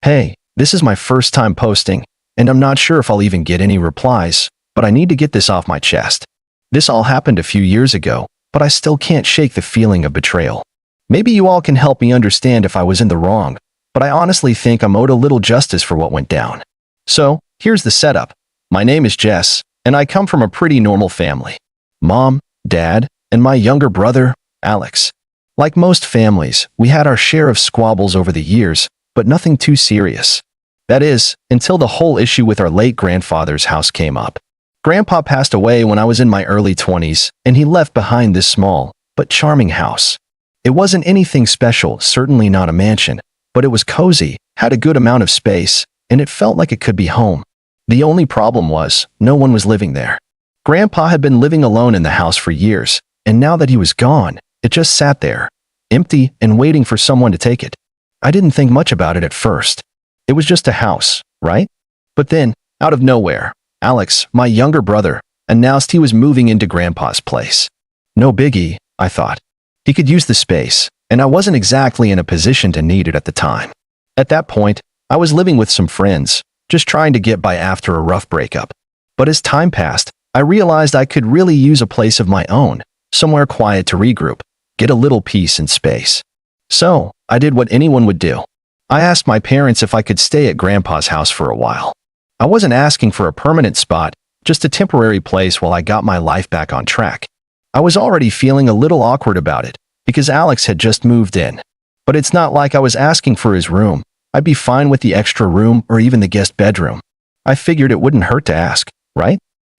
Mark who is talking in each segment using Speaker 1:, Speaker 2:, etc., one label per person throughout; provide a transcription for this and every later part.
Speaker 1: Hey, this is my first time posting, and I'm not sure if I'll even get any replies, but I need to get this off my chest. This all happened a few years ago, but I still can't shake the feeling of betrayal. Maybe you all can help me understand if I was in the wrong, but I honestly think I'm owed a little justice for what went down. So, here's the setup. My name is Jess, and I come from a pretty normal family. Mom, Dad, and my younger brother, Alex. Like most families, we had our share of squabbles over the years, but nothing too serious. That is, until the whole issue with our late grandfather's house came up. Grandpa passed away when I was in my early 20s, and he left behind this small, but charming house. It wasn't anything special, certainly not a mansion, but it was cozy, had a good amount of space, and it felt like it could be home. The only problem was, no one was living there. Grandpa had been living alone in the house for years, and now that he was gone, it just sat there, empty and waiting for someone to take it. I didn't think much about it at first. It was just a house, right? But then, out of nowhere, Alex, my younger brother, announced he was moving into Grandpa's place. No biggie, I thought. He could use the space, and I wasn't exactly in a position to need it at the time. At that point, I was living with some friends, just trying to get by after a rough breakup. But as time passed, I realized I could really use a place of my own, somewhere quiet to regroup, get a little peace and space. So, I did what anyone would do. I asked my parents if I could stay at Grandpa's house for a while. I wasn't asking for a permanent spot, just a temporary place while I got my life back on track. I was already feeling a little awkward about it, because Alex had just moved in. But it's not like I was asking for his room. I'd be fine with the extra room or even the guest bedroom. I figured it wouldn't hurt to ask, right?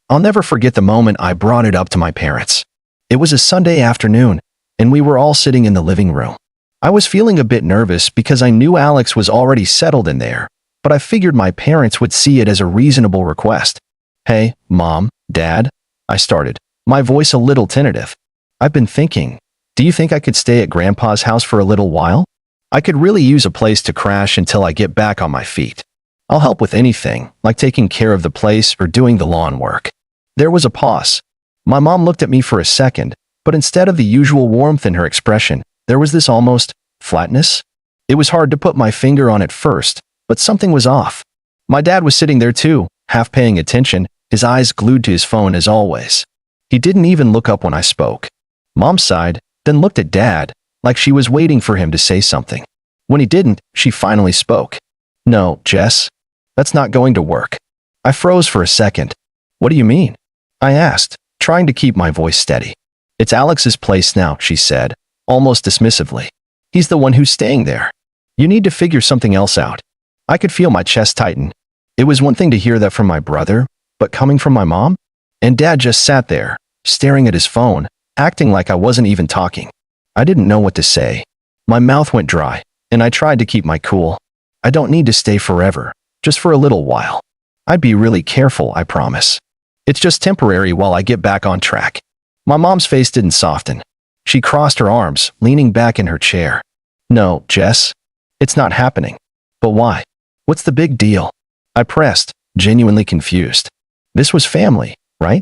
Speaker 1: I'll never forget the moment I brought it up to my parents. It was a Sunday afternoon, and we were all sitting in the living room. I was feeling a bit nervous because I knew Alex was already settled in there, but I figured my parents would see it as a reasonable request. Hey, Mom, Dad, I started, my voice a little tentative. I've been thinking, do you think I could stay at Grandpa's house for a little while? I could really use a place to crash until I get back on my feet. I'll help with anything, like taking care of the place or doing the lawn work. There was a pause. My mom looked at me for a second, but instead of the usual warmth in her expression, there was this almost flatness. It was hard to put my finger on at first, but something was off. My dad was sitting there too, half paying attention, his eyes glued to his phone as always. He didn't even look up when I spoke. Mom sighed, then looked at Dad, like she was waiting for him to say something. When he didn't, she finally spoke. No, Jess, that's not going to work. I froze for a second. What do you mean? I asked, trying to keep my voice steady. It's Alex's place now, she said, almost dismissively. He's the one who's staying there. You need to figure something else out. I could feel my chest tighten. It was one thing to hear that from my brother, but coming from my mom? And Dad just sat there, staring at his phone, acting like I wasn't even talking. I didn't know what to say. My mouth went dry, and I tried to keep my cool. I don't need to stay forever, just for a little while. I'd be really careful, I promise. It's just temporary while I get back on track. My mom's face didn't soften. She crossed her arms, leaning back in her chair. No, Jess, it's not happening. But why? What's the big deal? I pressed, genuinely confused. This was family, right?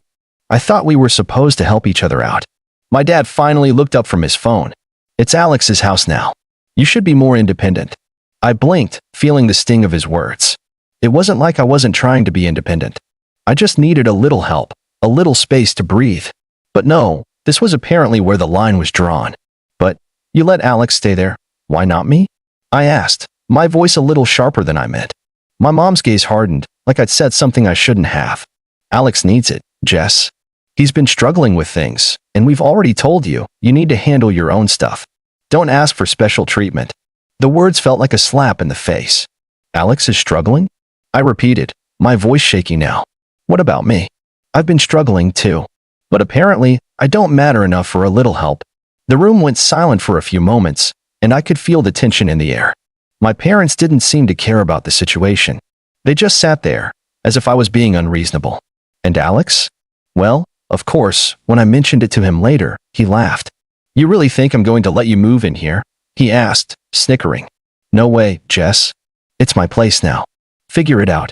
Speaker 1: I thought we were supposed to help each other out. My dad finally looked up from his phone. It's Alex's house now. You should be more independent. I blinked, feeling the sting of his words. It wasn't like I wasn't trying to be independent. I just needed a little help, a little space to breathe. But no, this was apparently where the line was drawn. But, you let Alex stay there, why not me? I asked, my voice a little sharper than I meant. My mom's gaze hardened, like I'd said something I shouldn't have. Alex needs it, Jess. He's been struggling with things, and we've already told you, you need to handle your own stuff. Don't ask for special treatment. The words felt like a slap in the face. Alex is struggling? I repeated, my voice shaky now. What about me? I've been struggling too. But apparently, I don't matter enough for a little help. The room went silent for a few moments, and I could feel the tension in the air. My parents didn't seem to care about the situation. They just sat there, as if I was being unreasonable. And Alex? Well, of course, when I mentioned it to him later, he laughed. You really think I'm going to let you move in here? He asked, snickering. No way, Jess. It's my place now. Figure it out.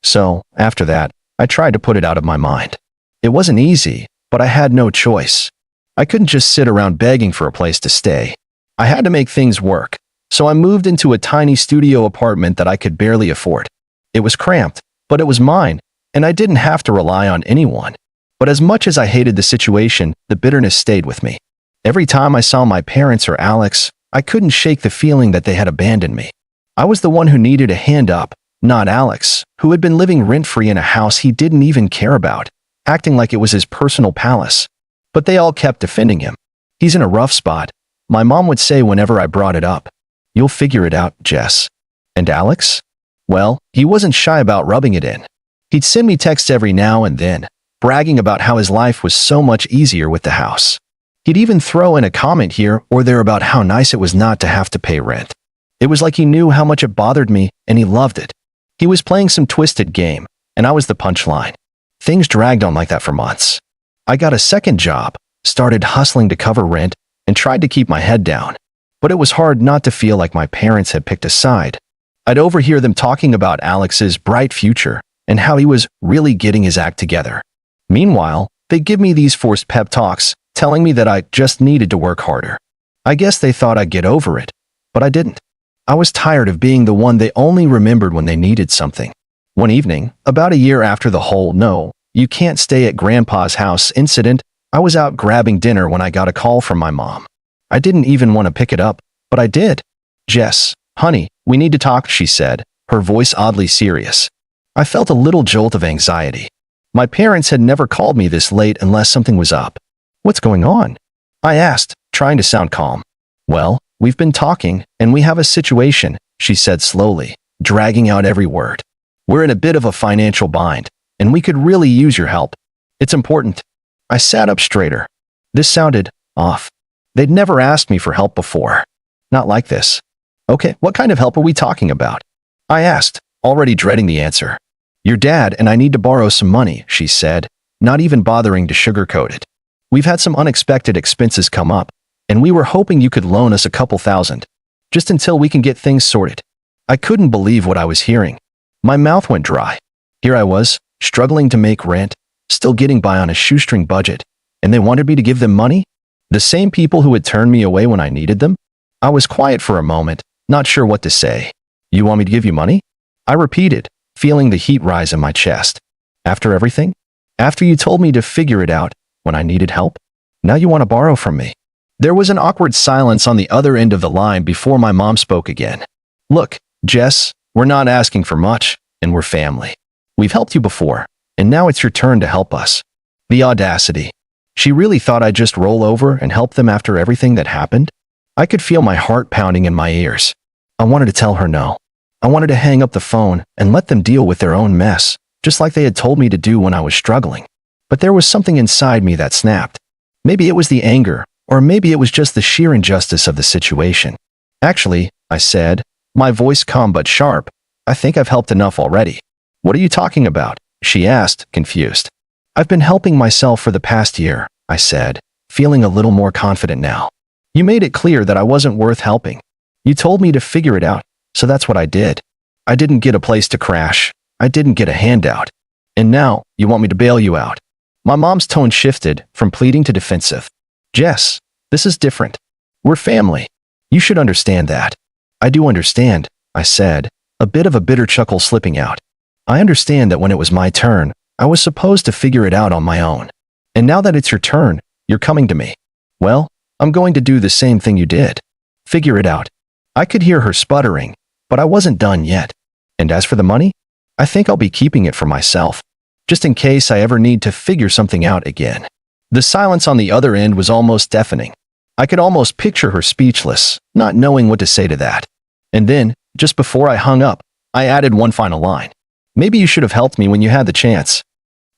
Speaker 1: So, after that, I tried to put it out of my mind. It wasn't easy, but I had no choice. I couldn't just sit around begging for a place to stay. I had to make things work. So I moved into a tiny studio apartment that I could barely afford. It was cramped, but it was mine, and I didn't have to rely on anyone. But as much as I hated the situation, the bitterness stayed with me. Every time I saw my parents or Alex, I couldn't shake the feeling that they had abandoned me. I was the one who needed a hand up, not Alex, who had been living rent-free in a house he didn't even care about, acting like it was his personal palace. But they all kept defending him. He's in a rough spot, my mom would say whenever I brought it up. You'll figure it out, Jess. And Alex? Well, he wasn't shy about rubbing it in. He'd send me texts every now and then, bragging about how his life was so much easier with the house. He'd even throw in a comment here or there about how nice it was not to have to pay rent. It was like he knew how much it bothered me and he loved it. He was playing some twisted game, and I was the punchline. Things dragged on like that for months. I got a second job, started hustling to cover rent, and tried to keep my head down. But it was hard not to feel like my parents had picked a side. I'd overhear them talking about Alex's bright future and how he was really getting his act together. Meanwhile, they'd give me these forced pep talks, telling me that I just needed to work harder. I guess they thought I'd get over it, but I didn't. I was tired of being the one they only remembered when they needed something. One evening, about a year after the whole "no, you can't stay at Grandpa's house" incident, I was out grabbing dinner when I got a call from my mom. I didn't even want to pick it up, but I did. "Jess, honey, we need to talk," she said, her voice oddly serious. I felt a little jolt of anxiety. My parents had never called me this late unless something was up. "What's going on?" I asked, trying to sound calm. "Well, we've been talking, and we have a situation," she said slowly, dragging out every word. "We're in a bit of a financial bind, and we could really use your help. It's important." I sat up straighter. This sounded off. They'd never asked me for help before. Not like this. "Okay, what kind of help are we talking about?" I asked, already dreading the answer. "Your dad and I need to borrow some money," she said, not even bothering to sugarcoat it. "We've had some unexpected expenses come up, and we were hoping you could loan us a couple thousand, just until we can get things sorted." I couldn't believe what I was hearing. My mouth went dry. Here I was, struggling to make rent, still getting by on a shoestring budget, and they wanted me to give them money? The same people who had turned me away when I needed them? I was quiet for a moment, not sure what to say. "You want me to give you money?" I repeated, feeling the heat rise in my chest. "After everything? After you told me to figure it out when I needed help? Now you want to borrow from me?" There was an awkward silence on the other end of the line before my mom spoke again. "Look, Jess, we're not asking for much, and we're family. We've helped you before, and now it's your turn to help us." The audacity. She really thought I'd just roll over and help them after everything that happened? I could feel my heart pounding in my ears. I wanted to tell her no. I wanted to hang up the phone and let them deal with their own mess, just like they had told me to do when I was struggling. But there was something inside me that snapped. Maybe it was the anger, or maybe it was just the sheer injustice of the situation. "Actually," I said, my voice calm but sharp, "I think I've helped enough already." "What are you talking about?" she asked, confused. "I've been helping myself for the past year," I said, feeling a little more confident now. "You made it clear that I wasn't worth helping. You told me to figure it out, so that's what I did. I didn't get a place to crash. I didn't get a handout. And now, you want me to bail you out." My mom's tone shifted from pleading to defensive. "Jess, this is different. We're family. You should understand that." "I do understand," I said, a bit of a bitter chuckle slipping out. "I understand that when it was my turn, I was supposed to figure it out on my own. And now that it's your turn, you're coming to me. Well, I'm going to do the same thing you did. Figure it out." I could hear her sputtering, but I wasn't done yet. "And as for the money, I think I'll be keeping it for myself, just in case I ever need to figure something out again." The silence on the other end was almost deafening. I could almost picture her speechless, not knowing what to say to that. And then, just before I hung up, I added one final line. "Maybe you should have helped me when you had the chance."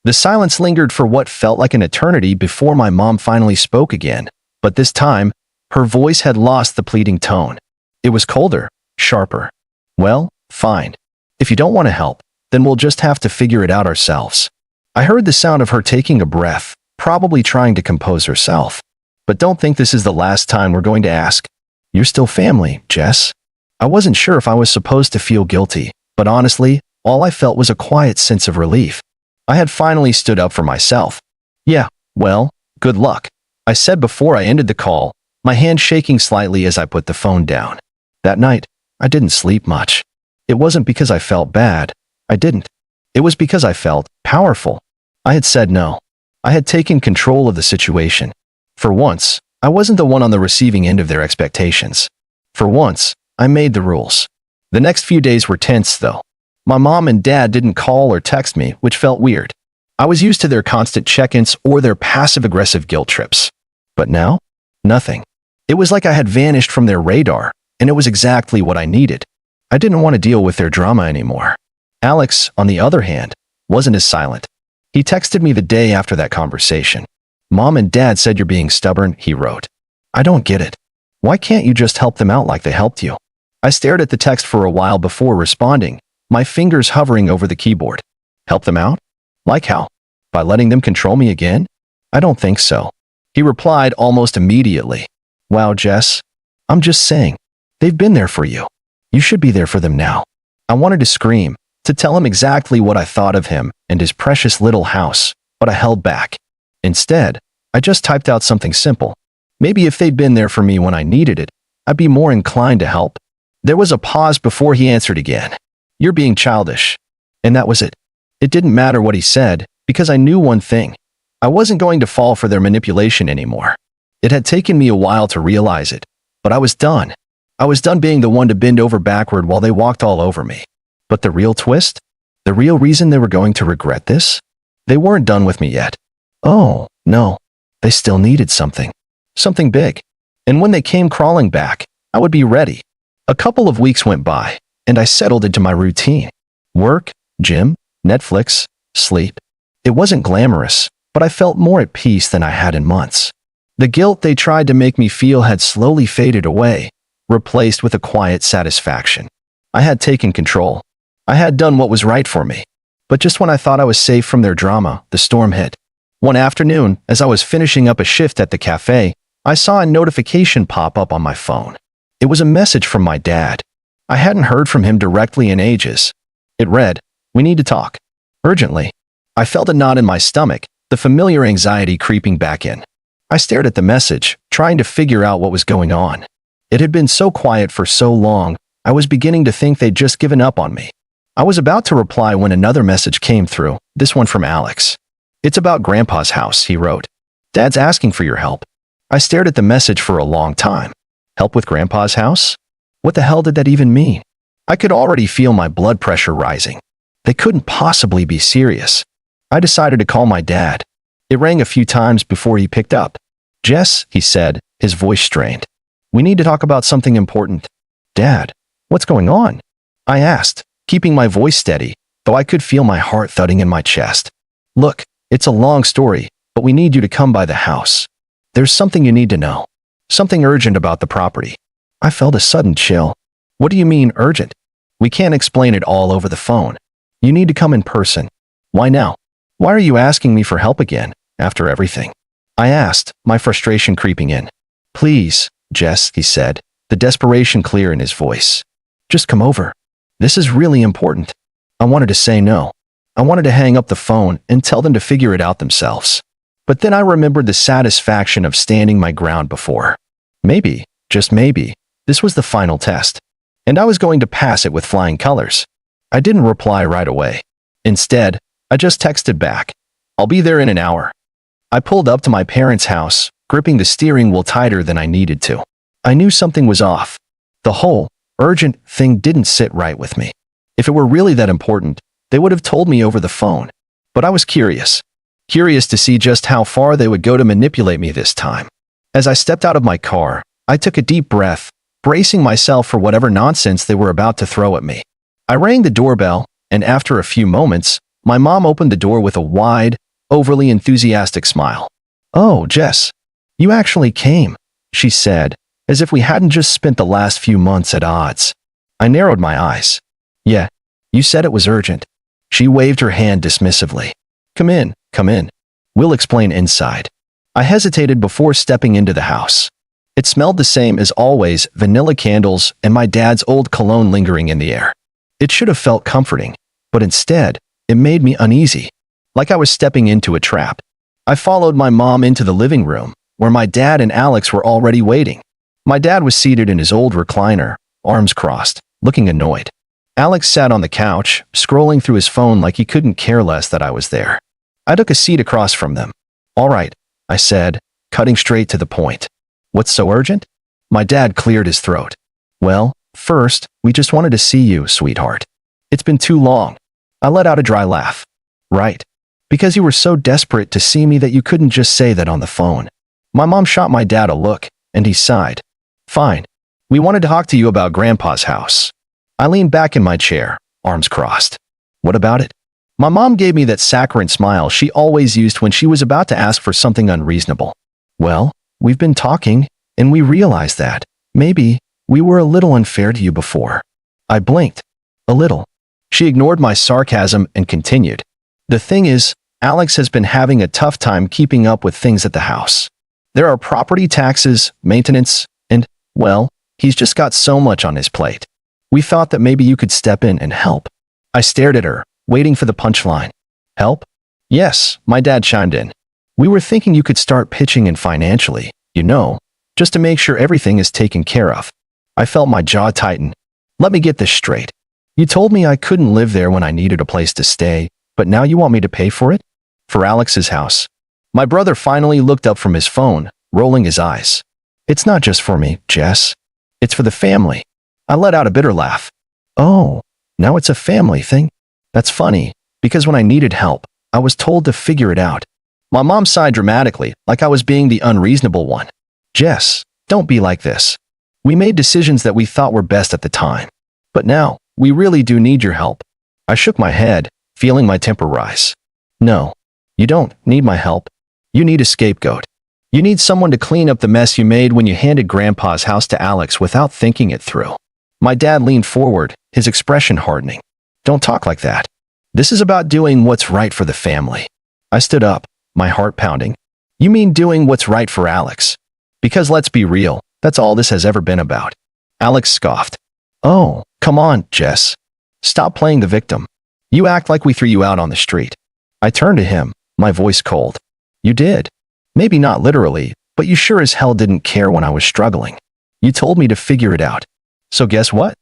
Speaker 1: The silence lingered for what felt like an eternity before my mom finally spoke again, but this time, her voice had lost the pleading tone. It was colder, sharper. "Well, fine. If you don't want to help, then we'll just have to figure it out ourselves." I heard the sound of her taking a breath, probably trying to compose herself. "But don't think this is the last time we're going to ask. You're still family, Jess." I wasn't sure if I was supposed to feel guilty, but honestly, all I felt was a quiet sense of relief. I had finally stood up for myself. "Yeah, well, good luck," I said before I ended the call, my hand shaking slightly as I put the phone down. That night, I didn't sleep much. It wasn't because I felt bad. I didn't. It was because I felt powerful. I had said no. I had taken control of the situation. For once, I wasn't the one on the receiving end of their expectations. For once, I made the rules. The next few days were tense, though. My mom and dad didn't call or text me, which felt weird. I was used to their constant check-ins or their passive-aggressive guilt trips. But now, nothing. It was like I had vanished from their radar, and it was exactly what I needed. I didn't want to deal with their drama anymore. Alex, on the other hand, wasn't as silent. He texted me the day after that conversation. "Mom and Dad said you're being stubborn," he wrote. "I don't get it. Why can't you just help them out like they helped you?" I stared at the text for a while before responding, my fingers hovering over the keyboard. Help them out? Like how? By letting them control me again? I don't think so. He replied almost immediately. "Wow, Jess. I'm just saying. They've been there for you. You should be there for them now." I wanted to scream, to tell him exactly what I thought of him and his precious little house, but I held back. Instead, I just typed out something simple. Maybe if they'd been there for me when I needed it, I'd be more inclined to help. There was a pause before he answered again. "You're being childish." And that was it. It didn't matter what he said, because I knew one thing. I wasn't going to fall for their manipulation anymore. It had taken me a while to realize it, but I was done. I was done being the one to bend over backward while they walked all over me. But the real twist? The real reason they were going to regret this? They weren't done with me yet. Oh, no. They still needed something. Something big. And when they came crawling back, I would be ready. A couple of weeks went by, and I settled into my routine. Work, gym, Netflix, sleep. It wasn't glamorous, but I felt more at peace than I had in months. The guilt they tried to make me feel had slowly faded away, replaced with a quiet satisfaction. I had taken control. I had done what was right for me. But just when I thought I was safe from their drama, the storm hit. One afternoon, as I was finishing up a shift at the cafe, I saw a notification pop up on my phone. It was a message from my dad. I hadn't heard from him directly in ages. It read, "We need to talk. Urgently." I felt a knot in my stomach, the familiar anxiety creeping back in. I stared at the message, trying to figure out what was going on. It had been so quiet for so long, I was beginning to think they'd just given up on me. I was about to reply when another message came through, this one from Alex. "It's about Grandpa's house," he wrote. "Dad's asking for your help." I stared at the message for a long time. Help with Grandpa's house? What the hell did that even mean? I could already feel my blood pressure rising. They couldn't possibly be serious. I decided to call my dad. It rang a few times before he picked up. "Jess," he said, his voice strained. "We need to talk about something important." "Dad, what's going on?" I asked, keeping my voice steady, though I could feel my heart thudding in my chest. "Look, it's a long story, but we need you to come by the house. There's something you need to know. Something urgent about the property." I felt a sudden chill. "What do you mean, urgent?" "We can't explain it all over the phone. You need to come in person." "Why now? Why are you asking me for help again, after everything?" I asked, my frustration creeping in. "Please, Jess," he said, the desperation clear in his voice. "Just come over. This is really important." I wanted to say no. I wanted to hang up the phone and tell them to figure it out themselves. But then I remembered the satisfaction of standing my ground before. Maybe, just maybe, this was the final test. And I was going to pass it with flying colors. I didn't reply right away. Instead, I just texted back, "I'll be there in an hour." I pulled up to my parents' house, gripping the steering wheel tighter than I needed to. I knew something was off. The whole urgent thing didn't sit right with me. If it were really that important, they would have told me over the phone. But I was curious. Curious to see just how far they would go to manipulate me this time. As I stepped out of my car, I took a deep breath, bracing myself for whatever nonsense they were about to throw at me. I rang the doorbell, and after a few moments, my mom opened the door with a wide, overly enthusiastic smile. "Oh, Jess, you actually came," she said, as if we hadn't just spent the last few months at odds. I narrowed my eyes. "Yeah, you said it was urgent." She waved her hand dismissively. Come in. We'll explain inside." I hesitated before stepping into the house. It smelled the same as always, vanilla candles and my dad's old cologne lingering in the air. It should have felt comforting, but instead, it made me uneasy, like I was stepping into a trap. I followed my mom into the living room, where my dad and Alex were already waiting. My dad was seated in his old recliner, arms crossed, looking annoyed. Alex sat on the couch, scrolling through his phone like he couldn't care less that I was there. I took a seat across from them. All right, I said, cutting straight to the point. What's so urgent? My dad cleared his throat. Well, first, we just wanted to see you, sweetheart. It's been too long. I let out a dry laugh. Right. Because you were so desperate to see me that you couldn't just say that on the phone. My mom shot my dad a look, and he sighed. Fine. We wanted to talk to you about Grandpa's house. I leaned back in my chair, arms crossed. What about it? My mom gave me that saccharine smile she always used when she was about to ask for something unreasonable. Well, we've been talking, and we realized that, maybe, we were a little unfair to you before. I blinked. A little. She ignored my sarcasm and continued. The thing is, Alex has been having a tough time keeping up with things at the house. There are property taxes, maintenance, and, well, he's just got so much on his plate. We thought that maybe you could step in and help. I stared at her, waiting for the punchline. Help? Yes, my dad chimed in. We were thinking you could start pitching in financially, just to make sure everything is taken care of. I felt my jaw tighten. Let me get this straight. You told me I couldn't live there when I needed a place to stay, but now you want me to pay for it? For Alex's house. My brother finally looked up from his phone, rolling his eyes. It's not just for me, Jess. It's for the family. I let out a bitter laugh. Oh, now it's a family thing? That's funny, because when I needed help, I was told to figure it out. My mom sighed dramatically, like I was being the unreasonable one. Jess, don't be like this. We made decisions that we thought were best at the time. But now, we really do need your help. I shook my head, feeling my temper rise. No, you don't need my help. You need a scapegoat. You need someone to clean up the mess you made when you handed Grandpa's house to Alex without thinking it through. My dad leaned forward, his expression hardening. Don't talk like that. This is about doing what's right for the family. I stood up, my heart pounding. You mean doing what's right for Alex? Because let's be real, that's all this has ever been about. Alex scoffed. Oh, come on, Jess. Stop playing the victim. You act like we threw you out on the street. I turned to him, my voice cold. You did. Maybe not literally, but you sure as hell didn't care when I was struggling. You told me to figure it out. So guess what?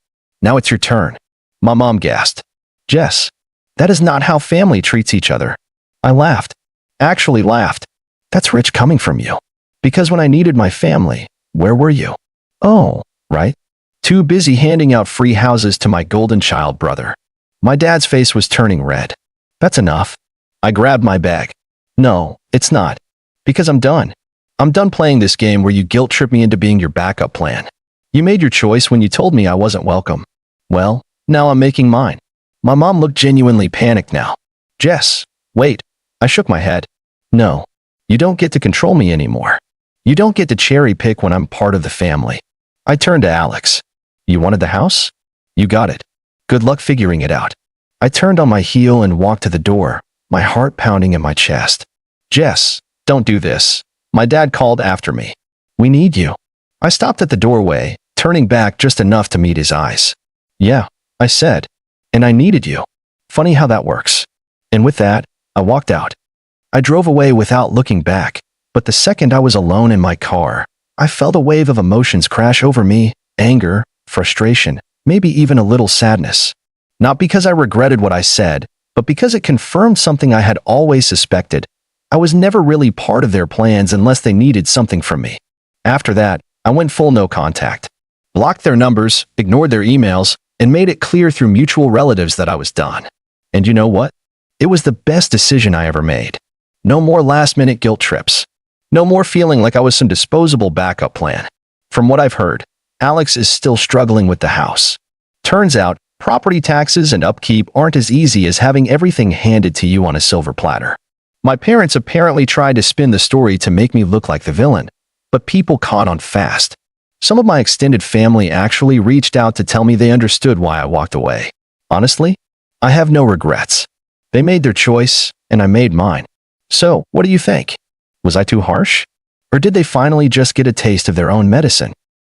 Speaker 1: Now it's your turn. My mom gasped. Jess, that is not how family treats each other. I laughed. Actually laughed. That's rich coming from you. Because when I needed my family, where were you? Oh, right. Too busy handing out free houses to my golden child brother. My dad's face was turning red. That's enough. I grabbed my bag. No, it's not. Because I'm done. I'm done playing this game where you guilt-trip me into being your backup plan. You made your choice when you told me I wasn't welcome. Well, now I'm making mine. My mom looked genuinely panicked now. Jess, wait. I shook my head. No, you don't get to control me anymore. You don't get to cherry pick when I'm part of the family. I turned to Alex. You wanted the house? You got it. Good luck figuring it out. I turned on my heel and walked to the door, my heart pounding in my chest. Jess, don't do this. My dad called after me. We need you. I stopped at the doorway, turning back just enough to meet his eyes. Yeah, I said. And I needed you. Funny how that works. And with that, I walked out. I drove away without looking back, but the second I was alone in my car, I felt a wave of emotions crash over me, anger, frustration, maybe even a little sadness. Not because I regretted what I said, but because it confirmed something I had always suspected. I was never really part of their plans unless they needed something from me. After that, I went full no contact. Blocked their numbers, ignored their emails, and made it clear through mutual relatives that I was done. And you know what? It was the best decision I ever made. No more last-minute guilt trips. No more feeling like I was some disposable backup plan. From what I've heard, Alex is still struggling with the house. Turns out, property taxes and upkeep aren't as easy as having everything handed to you on a silver platter. My parents apparently tried to spin the story to make me look like the villain, but people caught on fast. Some of my extended family actually reached out to tell me they understood why I walked away. Honestly, I have no regrets. They made their choice, and I made mine. So, what do you think? Was I too harsh? Or did they finally just get a taste of their own medicine?